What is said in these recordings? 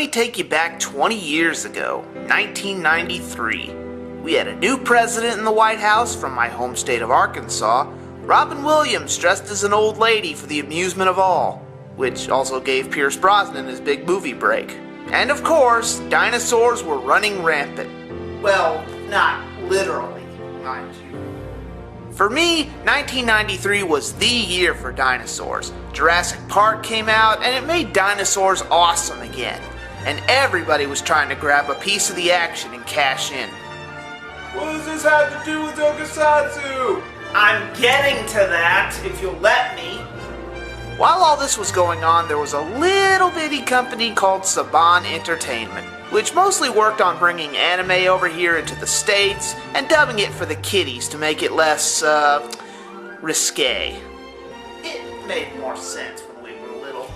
me take you back 20 years ago, 1993. We had a new president in the White House from my home state of Arkansas, Robin Williams dressed as an old lady for the amusement of all, which also gave Pierce Brosnan his big movie break. And of course, dinosaurs were running rampant. Well, not literally, mind you. For me, 1993 was the year for dinosaurs. Jurassic Park came out, and it made dinosaurs awesome again. And everybody was trying to grab a piece of the action and cash in. What does this have to do with tokusatsu? I'm getting to that, if you'll let me. While all this was going on, there was a little bitty company called Saban Entertainment, which mostly worked on bringing anime over here into the States and dubbing it for the kiddies to make it less, risque. It made more sense when we were little.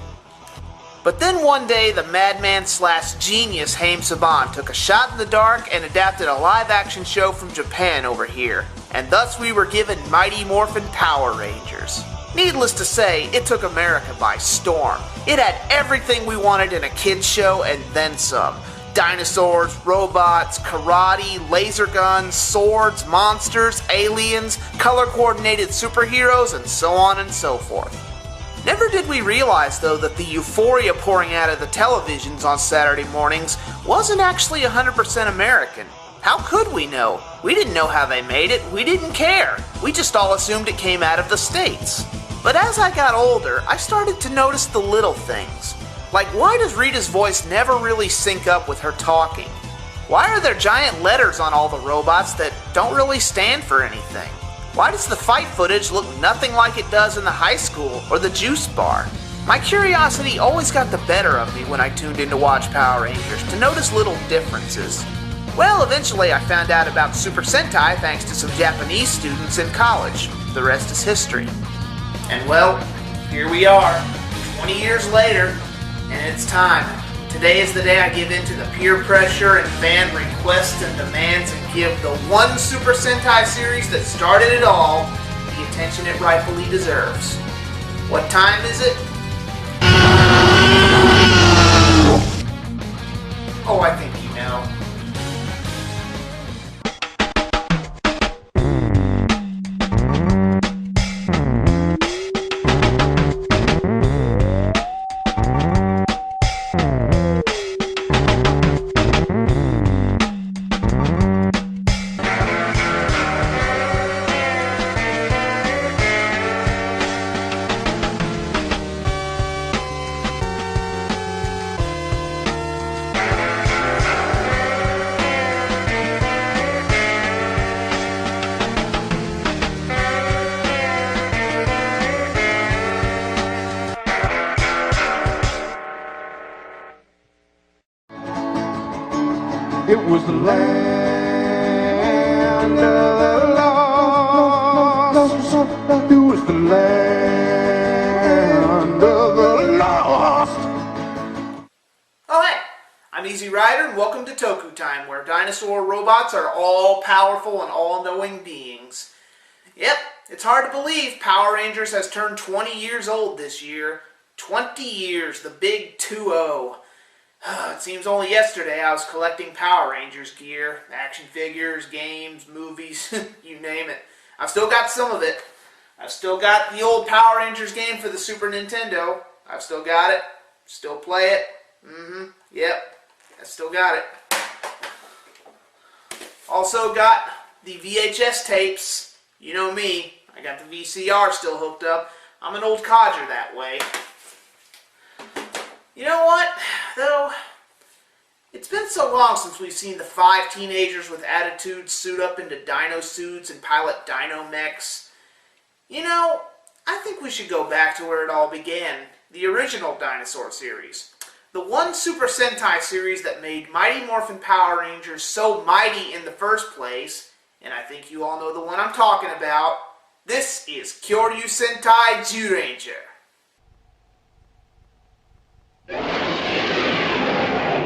But then one day, the madman/genius Haim Saban took a shot in the dark and adapted a live-action show from Japan over here, and thus we were given Mighty Morphin Power Rangers. Needless to say, it took America by storm. It had everything we wanted in a kids show and then some. Dinosaurs, robots, karate, laser guns, swords, monsters, aliens, color-coordinated superheroes, and so on and so forth. Never did we realize, though, that the euphoria pouring out of the televisions on Saturday mornings wasn't actually 100% American. How could we know? We didn't know how they made it. We didn't care. We just all assumed it came out of the States. But as I got older, I started to notice the little things. Like, why does Rita's voice never really sync up with her talking? Why are there giant letters on all the robots that don't really stand for anything? Why does the fight footage look nothing like it does in the high school or the juice bar? My curiosity always got the better of me when I tuned in to watch Power Rangers, to notice little differences. Well, eventually I found out about Super Sentai thanks to some Japanese students in college. The rest is history. And well, here we are, 20 years later, and it's time. Today is the day I give in to the peer pressure and fan requests and demands and give the one Super Sentai series that started it all the attention it rightfully deserves. What time is it? Oh, I think you know. It was the land of the lost. It was the land of the lost. Oh hey, I'm Easy Rider and welcome to Toku Time, where dinosaur robots are all powerful and all-knowing beings. Yep, it's hard to believe Power Rangers has turned 20 years old this year. 20 years, the big 2-0. It seems only yesterday I was collecting Power Rangers gear, action figures, games, movies, you name it. I've still got some of it. I've still got the old Power Rangers game for the Super Nintendo. I've still got it. Still play it. Yep. I still got it. Also got the VHS tapes. You know me. I got the VCR still hooked up. I'm an old codger that way. You know what, though? It's been so long since we've seen the 5 teenagers with attitudes suit up into dino suits and pilot dino mechs. You know, I think we should go back to where it all began. The original dinosaur series. The one Super Sentai series that made Mighty Morphin Power Rangers so mighty in the first place. And I think you all know the one I'm talking about. This is Kyoryu Sentai Zyuranger.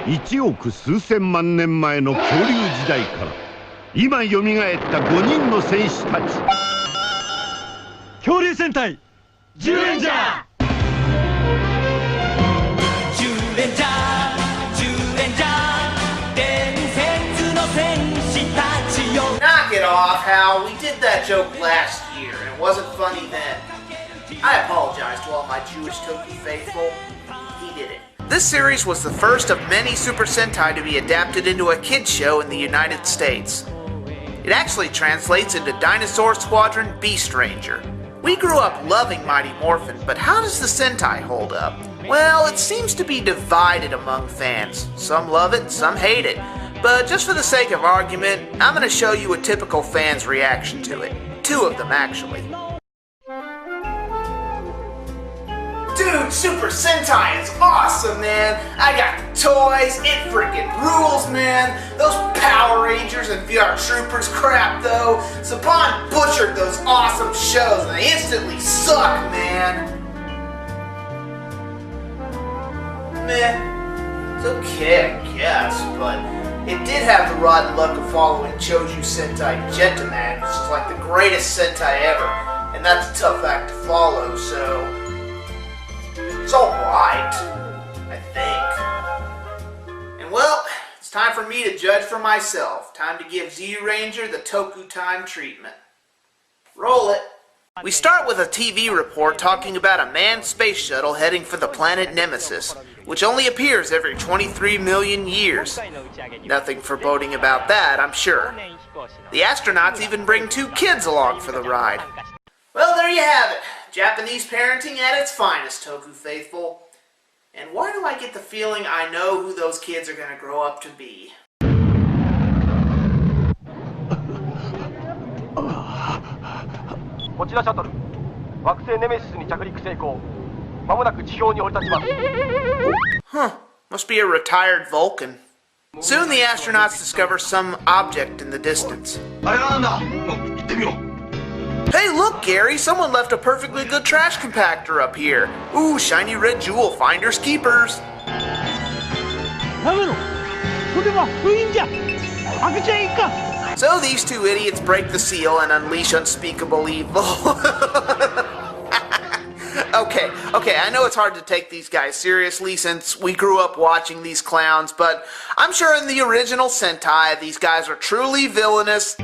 1億数千万年前の恐竜時代から今よみがえった5人の戦士たち恐竜戦隊ジュレンジャージュレンジャージュ pal, we did that joke last year, and it wasn't funny then. I apologize to all my Jewish Toku faithful. He did it. This series was the first of many Super Sentai to be adapted into a kids show in the United States. It actually translates into Dinosaur Squadron Beast Ranger. We grew up loving Mighty Morphin, but how does the Sentai hold up? Well, it seems to be divided among fans. Some love it, some hate it. But just for the sake of argument, I'm going to show you a typical fan's reaction to it. Two of them, actually. Dude, Super Sentai is awesome, man! I got the toys, it freaking rules, man! Those Power Rangers and VR Troopers crap, though. Saban butchered those awesome shows and they instantly suck, man! Meh. It's okay, I guess, but it did have the rotten luck of following Choju Sentai Gentleman, which is like the greatest Sentai ever, and that's a tough act to follow, so it's alright, I think. And well, it's time for me to judge for myself. Time to give Zyuranger the Toku time treatment. Roll it. We start with a TV report talking about a manned space shuttle heading for the planet Nemesis, which only appears every 23 million years. Nothing foreboding about that, I'm sure. The astronauts even bring 2 kids along for the ride. Well, there you have it. Japanese parenting at its finest, Toku faithful. And why do I get the feeling I know who those kids are going to grow up to be? こちらシャトル、惑星ネメシスに着陸成功。まもなく地表に降り立ちます。 Huh, must be a retired Vulcan. Soon the astronauts discover some object in the distance. あれなんだ。行ってみよう。 Hey, look, Gary, someone left a perfectly good trash compactor up here. Ooh, shiny red jewel, finders keepers. So these 2 idiots break the seal and unleash unspeakable evil. Okay, I know it's hard to take these guys seriously since we grew up watching these clowns, but I'm sure in the original Sentai, these guys are truly villainous.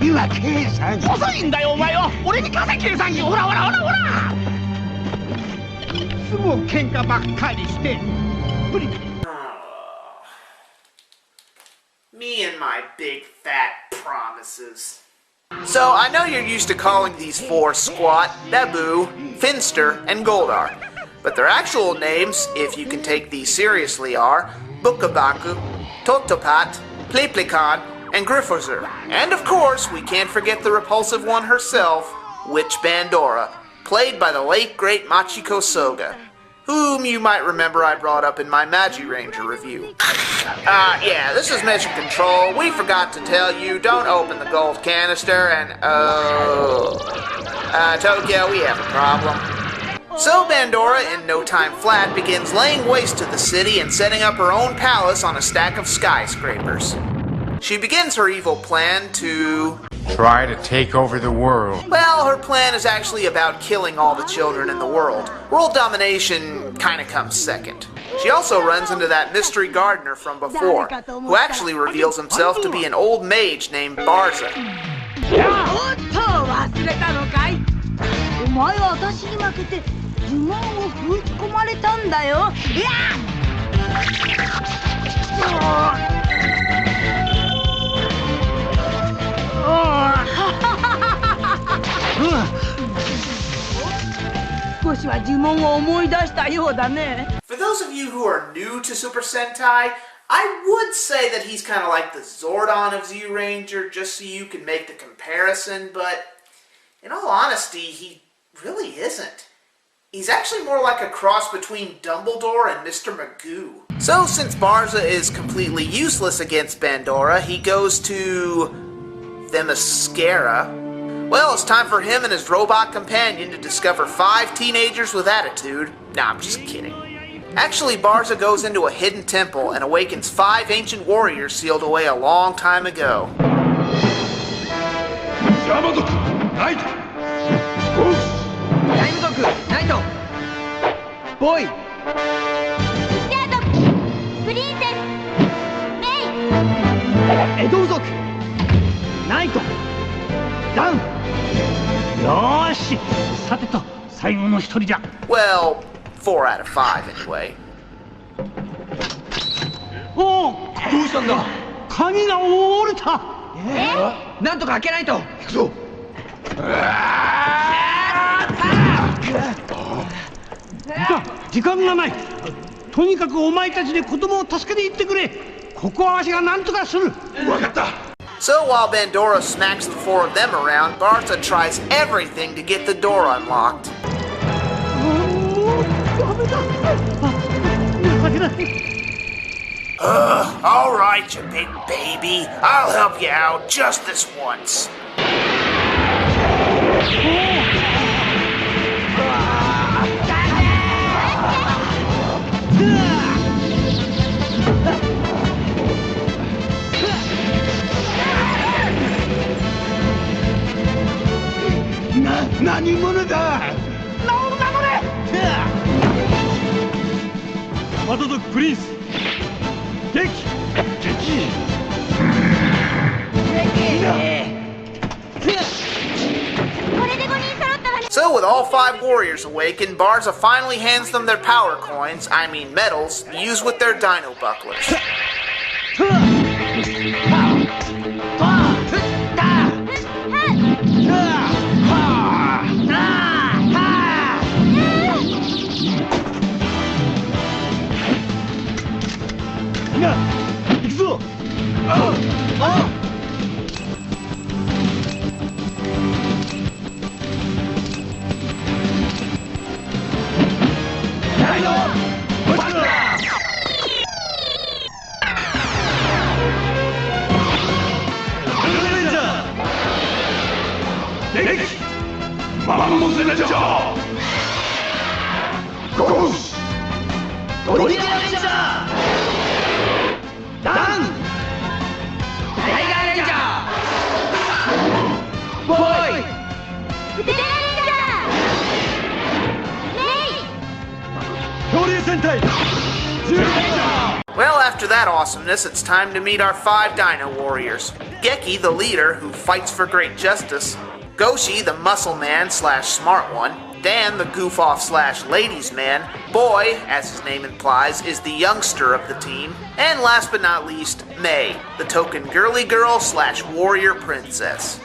Me and my big fat promises. So, I know you're used to calling these 4 Squat, Naboo, Finster, and Goldar, but their actual names, if you can take these seriously, are Bukabaku, Totopat, Pleplikan, and Griffozer. And of course, we can't forget the repulsive one herself, Witch Bandora, played by the late great Machiko Soga, whom you might remember I brought up in my Magi Ranger review. Yeah, this is Mission Control. We forgot to tell you, don't open the gold canister, and Tokyo, we have a problem. So Bandora, in no time flat, begins laying waste to the city and setting up her own palace on a stack of skyscrapers. She begins her evil plan to try to take over the world. Well, her plan is actually about killing all the children in the world. World domination kinda comes second. She also runs into that mystery gardener from before, who actually reveals himself to be an old mage named Barza. For those of you who are new to Super Sentai, I would say that he's kind of like the Zordon of Zyuranger, just so you can make the comparison, but in all honesty, he really isn't. He's actually more like a cross between Dumbledore and Mr. Magoo. So since Barza is completely useless against Bandora, he goes to Themyscira. Well, it's time for him and his robot companion to discover 5 teenagers with attitude. Nah, I'm just kidding. Actually, Barza goes into a hidden temple and awakens 5 ancient warriors sealed away a long time ago. Boy! ダウン。よーし、さてと最後の一人じゃ。 Well, 4 out of 5 anyway. おお、どうしたんだ。鍵が折れた。なんとか開けないと。行くぞ。時間がない。とにかくお前たちで子供を助けに行ってくれ。ここはわしが何とかする。分かった。 So while Bandora smacks the 4 of them around, Barca tries everything to get the door unlocked. Alright, you big baby. I'll help you out just this once. So with all 5 warriors awakened, Barza finally hands them their power coins, I mean medals, used with their dino bucklers. Well, after that awesomeness, it's time to meet our 5 Dino Warriors. Geki, the leader, who fights for great justice. Goshi, the muscle man / smart one. Dan, the goof-off / ladies man. Boy, as his name implies, is the youngster of the team. And last but not least, Mei, the token girly girl / warrior princess.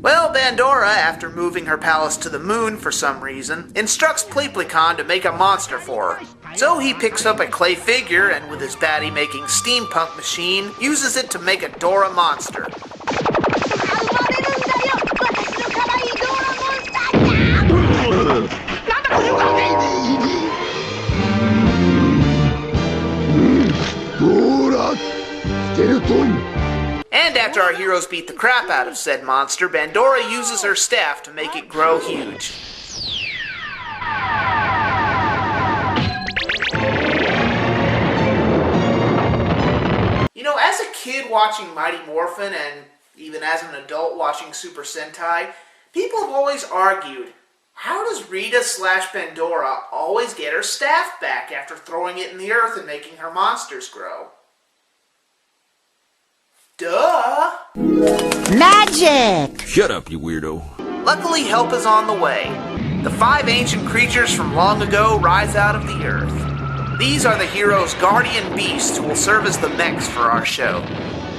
Well, Bandora, after moving her palace to the moon for some reason, instructs Pleeplicon to make a monster for her. So he picks up a clay figure and with his baddie-making steampunk machine, uses it to make a Dora monster. And after our heroes beat the crap out of said monster, Bandora uses her staff to make it grow huge. You know, as a kid watching Mighty Morphin and even as an adult watching Super Sentai, people have always argued, how does Rita / Bandora always get her staff back after throwing it in the earth and making her monsters grow? Duh! Magic! Shut up, you weirdo. Luckily, help is on the way. The 5 ancient creatures from long ago rise out of the earth. These are the heroes' guardian beasts who will serve as the mechs for our show.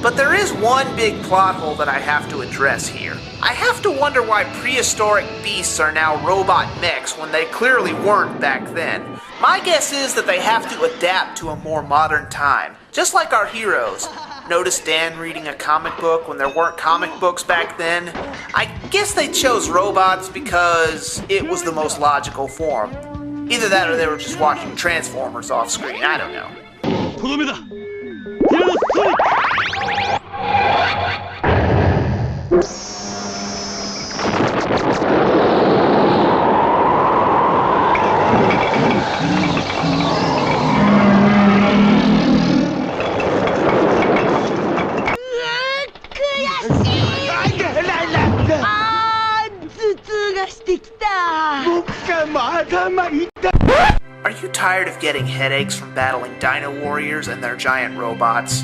But there is one big plot hole that I have to address here. I have to wonder why prehistoric beasts are now robot mechs when they clearly weren't back then. My guess is that they have to adapt to a more modern time, just like our heroes. Notice Dan reading a comic book when there weren't comic books back then? I guess they chose robots because it was the most logical form. Either that or they were just watching Transformers off screen, I don't know. Are you tired of getting headaches from battling Dino Warriors and their giant robots?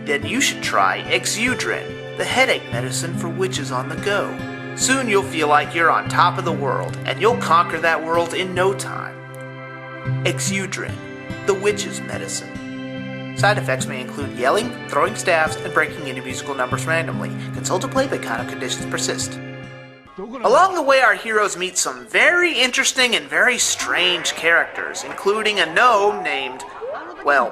Then you should try Exudrin, the headache medicine for witches on the go. Soon you'll feel like you're on top of the world, and you'll conquer that world in no time. Exudrin, the witch's medicine. Side effects may include yelling, throwing staves, and breaking into musical numbers randomly. Consult a playbook if conditions persist. Along the way, our heroes meet some very interesting and very strange characters, including a gnome named, well,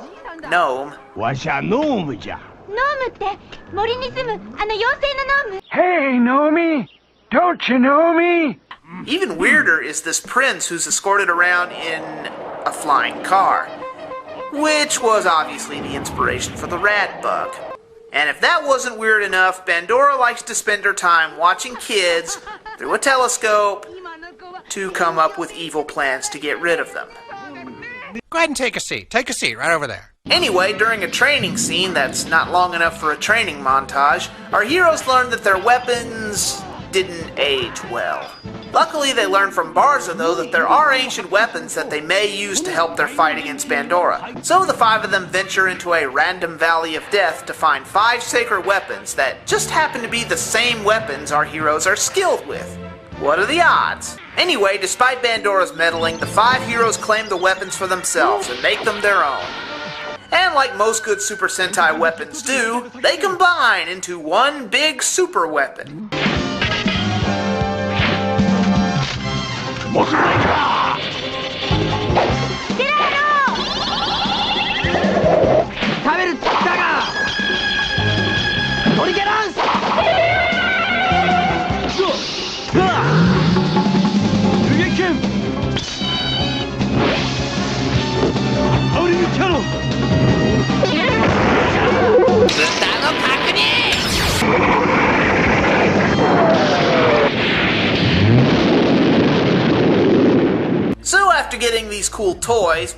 Gnome. わしゃノームじゃ。ノームって森に住むあの妖精のノーム。 Hey, know me? Don't you know me? Even weirder is this prince who's escorted around in a flying car, which was obviously the inspiration for the rat bug. And if that wasn't weird enough, Pandora likes to spend her time watching kids through a telescope to come up with evil plans to get rid of them. Go ahead and take a seat. Take a seat right over there. Anyway, during a training scene that's not long enough for a training montage, our heroes learn that their weapons didn't age well. Luckily, they learn from Barza, though, that there are ancient weapons that they may use to help their fight against Pandora. So the 5 of them venture into a random valley of death to find 5 sacred weapons that just happen to be the same weapons our heroes are skilled with. What are the odds? Anyway, despite Pandora's meddling, the 5 heroes claim the weapons for themselves and make them their own. And like most good Super Sentai weapons do, they combine into one big super weapon. もくないか。デラーロ食べるっつったがトリケランス遊撃剣。ハウリングキャノン。豚の角煮。 So after getting these cool toys,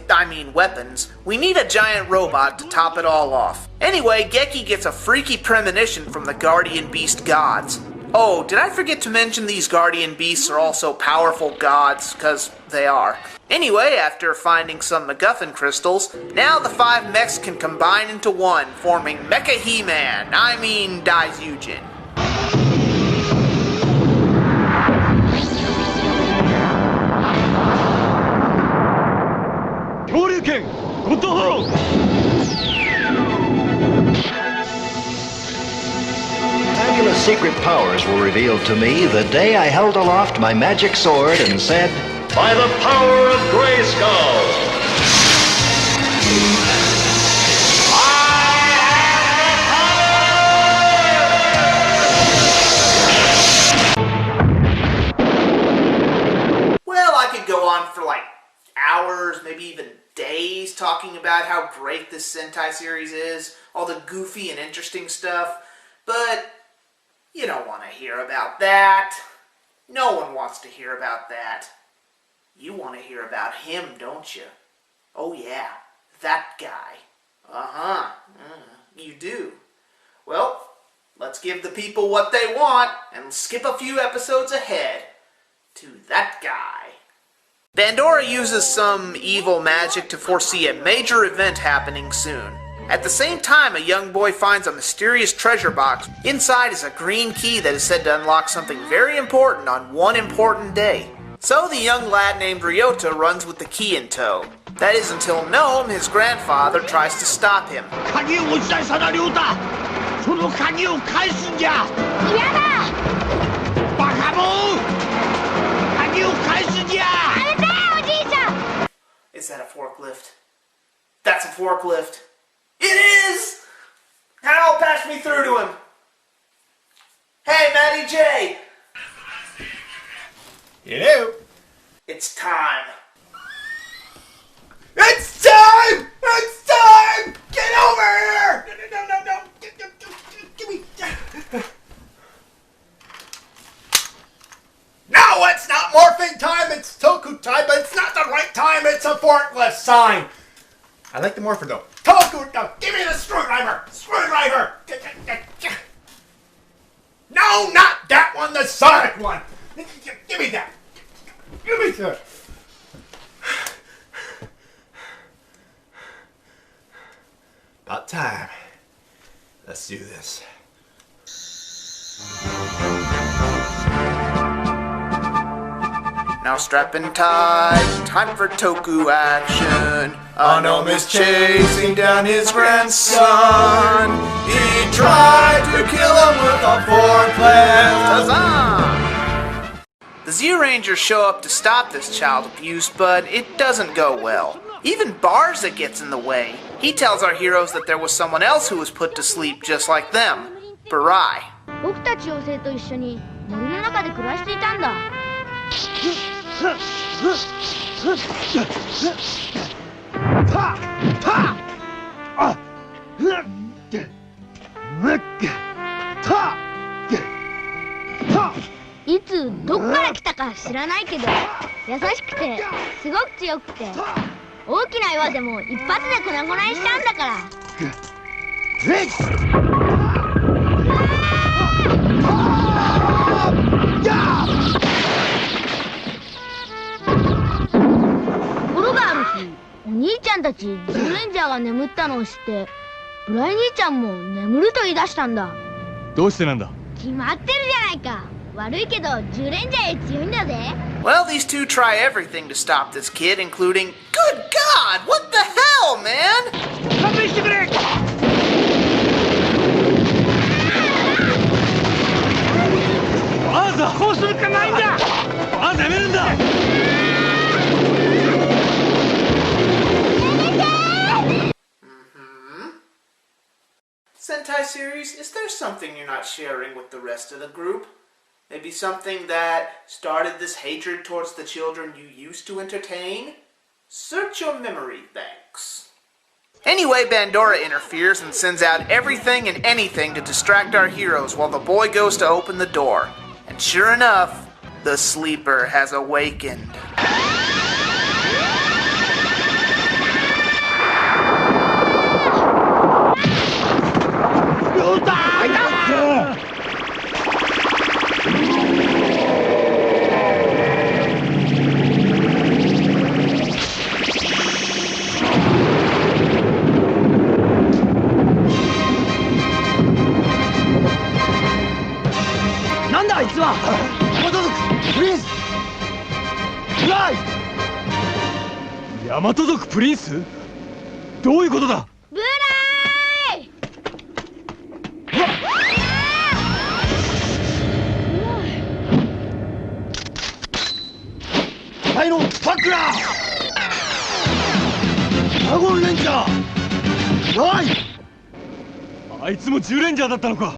weapons, we need a giant robot to top it all off. Anyway, Geki gets a freaky premonition from the guardian beast gods. Oh, did I forget to mention these guardian beasts are also powerful gods? 'Cause they are. Anyway, after finding some MacGuffin crystals, now the 5 mechs can combine into one, forming Mecha He-Man, Daizujin. 恐竜剣ゴッドホロー。 Fabulous secret powers were revealed to me the day I held aloft my magic sword and said, "By the power of Grayskull!" Well, I could go on for like hours, maybe even days, talking about how great this Sentai series is, all the goofy and interesting stuff, but you don't want to hear about that. No one wants to hear about that. You want to hear about him, don't you? Oh yeah, that guy. You do. Well, let's give the people what they want and skip a few episodes ahead to that guy. Pandora uses some evil magic to foresee a major event happening soon. At the same time, a young boy finds a mysterious treasure box. Inside is a green key that is said to unlock something very important on one important day. So the young lad named Ryota runs with the key in tow. That is until Gnome, his grandfather, tries to stop him. 鍵を持ちたいさだ亮太。その鍵を返すんじゃ。嫌だ。バカモン。鍵を返すんじゃ。 Is that a forklift? That's a forklift. It is! Hal, pass me through to him. Hey, Matty J. Hello. It's time. It's time! It's time! Get over here! No. Give me. No, it's not morphing time, it's Toku time, but it's not the right time, it's a forklift sign. I like the morpher though. Toku, no, give me the screwdriver! Screwdriver! No, not that one, the Sonic one! Give me that! Give me that! About time. Let's do this. strapping tight, time for Toku action. A gnome is chasing down his grandson. He tried to kill him with a forklift. Huzzah! The Zyurangers show up to stop this child abuse, but it doesn't go well. Even Barza gets in the way. He tells our heroes that there was someone else who was put to sleep just like them, Barai. 僕たち妖精と一緒に森の中で暮らしていたんだ。いつどこから来たか知らないけど、優しくてすごく強くて、大きな岩でも一発で粉々にしちゃうんだから。ところがある日、お兄ちゃんたちズーレンジャーが眠ったのを知って、ブライ兄ちゃんも眠ると言い出したんだ。どうしてなんだ？決まってるじゃないか。悪いけどズーレンジャーより強いんだぜ。Well, these two try everything to stop this kid, including... Good God! What the hell, man? 勘弁してくれ！バーザこうするかないんだ！バーザやめるんだ！ Sentai series, is there something you're not sharing with the rest of the group? Maybe something that started this hatred towards the children you used to entertain? Search your memory banks. Anyway, Bandora interferes and sends out everything and anything to distract our heroes while the boy goes to open the door. And sure enough, the sleeper has awakened. Prince! ヤマト族プリンス？どういうことだ？ブライ！タイのパックラー！ドラゴンレンジャー！ライ！あいつも10レンジャーだったのか。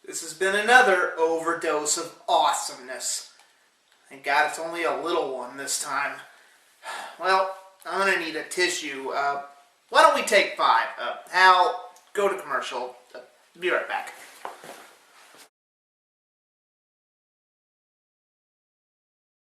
This has been another overdose of awesomeness. Thank God it's only a little one this time. Well, I'm gonna need a tissue. Why don't we take 5? Hal, go to commercial. Be right back.